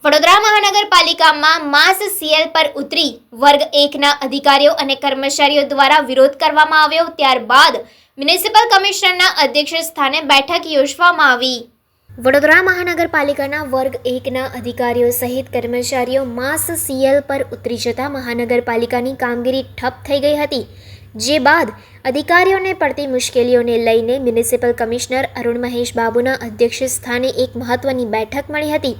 વડોદરા મહાનગરપાલિકામાં માસ સીએલ પર ઉતરી વર્ગ 1ના અધિકારીઓ અને કર્મચારીઓ દ્વારા વિરોધ કરવામાં આવ્યો। ત્યારબાદ મ્યુનિસિપલ કમિશનરના અધ્યક્ષ સ્થાને બેઠક યોજવામાં આવી। વડોદરા મહાનગરપાલિકાના વર્ગ 1ના અધિકારીઓ સહિત કર્મચારીઓ માસ સીએલ પર ઉતરી જતા મહાનગરપાલિકાની કામગીરી ઠપ થઈ ગઈ હતી। જે બાદ અધિકારીઓને પડતી મુશ્કેલીઓને લઈને મ્યુનિસિપલ કમિશનર અરુણ મહેશ બાબુના અધ્યક્ષ સ્થાને એક મહત્વની બેઠક મળી હતી।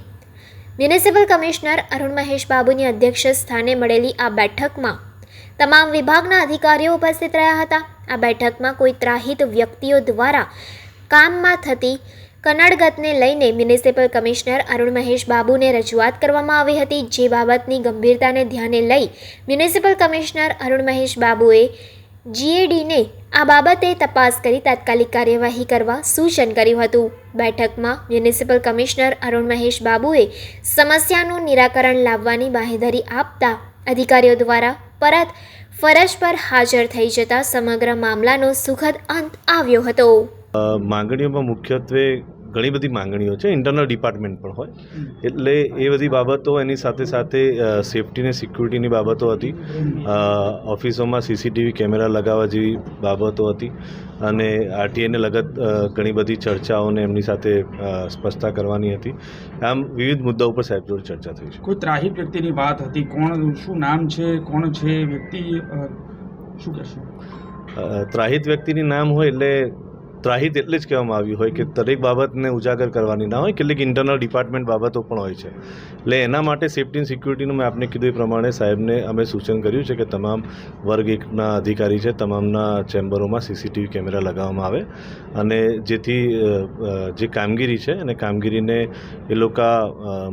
મ્યુનિસિપલ કમિશનર અરુણ મહેશ બાબુની અધ્યક્ષ સ્થાને મળેલી આ બેઠકમાં તમામ વિભાગના અધિકારીઓ ઉપસ્થિત રહ્યા હતા। આ બેઠકમાં કોઈ ત્રાહિત વ્યક્તિઓ દ્વારા કામમાં થતી કનડગતને લઈને મ્યુનિસિપલ કમિશનર અરુણ મહેશ બાબુને રજૂઆત કરવામાં આવી હતી। જે બાબતની ગંભીરતાને ધ્યાને લઈ મ્યુનિસિપલ કમિશનર અરુણ મહેશ બાબુએ જીએડીને આ બાબતે તપાસ કરી તાત્કાલિક કાર્યવાહી કરવા સૂચન કર્યું હતું। બેઠકમાં મ્યુનિસિપલ કમિશનર અરુણ મહેશ બાબુએ સમસ્યાનું નિરાકરણ લાવવાની બાંહેધરી આપતા અધિકારીઓ દ્વારા પરત ફરજ પર હાજર થઈ જતા સમગ્ર મામલાનો સુખદ અંત આવ્યો હતો। માંગણીઓમાં મુખ્યત્વે ઘણી બધી માંગણીઓ છે, ઇન્ટરનલ ડિપાર્ટમેન્ટ પણ હોય એટલે એ બધી બાબતો, એની સાથે સાથે સેફ્ટી ને સિક્યુરિટીની બાબતો હતી, ઓફિસોમાં સીસીટીવી કેમેરા લગાવવા જેવી બાબતો હતી અને આરટીઆઈને લગત ઘણી બધી ચર્ચાઓને એમની સાથે સ્પષ્ટતા કરવાની હતી। આમ વિવિધ મુદ્દાઓ પર સાહેબ જોડે ચર્ચા થઈ છે। કોઈ ત્રાહિત વ્યક્તિની વાત હતી, કોણ, શું નામ છે, કોણ છે વ્યક્તિ, શું કહેશો? ત્રાહિત વ્યક્તિની નામ હોય એટલે ત્રાહિત એટલે જ કહેવામાં આવ્યું હોય કે દરેક બાબતને ઉજાગર કરવાની ના હોય, કેટલીક ઇન્ટરનલ ડિપાર્ટમેન્ટ બાબતો પણ હોય છે। એટલે એના માટે સેફ્ટી એન્ડ સિક્યુરિટીનું મેં આપને કીધું એ પ્રમાણે સાહેબને અમે સૂચન કર્યું છે કે તમામ વર્ગ 1ના અધિકારી છે તમામના ચેમ્બરોમાં સીસીટીવી કેમેરા લગાવવામાં આવે અને જેથી જે કામગીરી છે અને કામગીરીને એ લોકો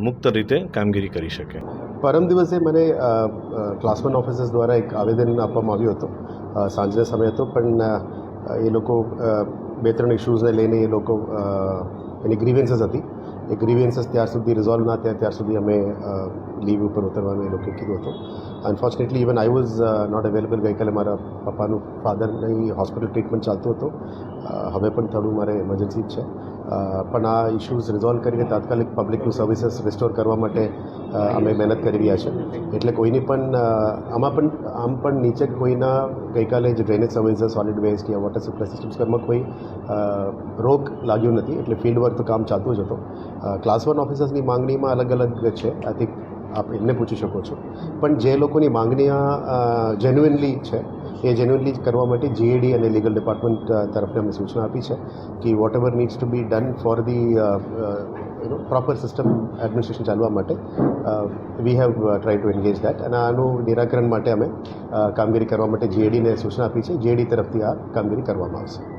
મુક્ત રીતે કામગીરી કરી શકે। પરમ દિવસે મને ક્લાસ 1 ઓફિસર્સ દ્વારા એક આવેદન આપવામાં આવ્યું હતું, સાંજના સમય હતો, પણ એ લોકો 2-3 ઇશ્યુઝને લઈને એ લોકો એની ગ્રીવેન્સીસ હતી, એ ગ્રીવેન્સીસ ત્યાર સુધી રિઝોલ્વ ના થયા ત્યાર સુધી અમે લીવ ઉપર ઉતરવાનું એ લોકોએ કીધું હતું। Unfortunately even I was not available. ગઈકાલે મારા પપ્પાનું ફાધરની હોસ્પિટલ ટ્રીટમેન્ટ ચાલતું હતું, હવે પણ થોડું મારે ઇમરજન્સી છે, પણ આ ઇશ્યુઝ રિઝોલ્વ કરીને તાત્કાલિક પબ્લિકનું સર્વિસીસ રિસ્ટોર કરવા માટે અમે મહેનત કરી રહ્યા છીએ। એટલે કોઈની પણ આમ પણ નીચે કોઈના ગઈકાલે જે ડ્રેનેજ સર્વિસીસ, સોલિડ વેસ્ટ યા વોટર સપ્લાય સિસ્ટમ્સમાં કોઈ રોગ લાગ્યું નથી, એટલે ફિલ્ડ વર્ક તો કામ ચાલતું જ હતું। ક્લાસ 1 ઓફિસર્સની માંગણીમાં અલગ અલગ છે, આઈ થિંક આપ એમને પૂછી શકો છો, પણ જે લોકોની માંગણીઓ જેન્યુઇનલી છે એ જેન્યુઇનલી કરવા માટે જીએડી અને લીગલ ડિપાર્ટમેન્ટ તરફથી અમે સૂચના આપી છે કે whatever needs to be done for the proper system administration ચાલવા માટે we have try to engage that, અને આનું નિરાકરણ માટે અમે કામગીરી કરવા માટે જીએડીને સૂચના આપી છે। જીએડી તરફથી આ કામગીરી કરવામાં આવશે।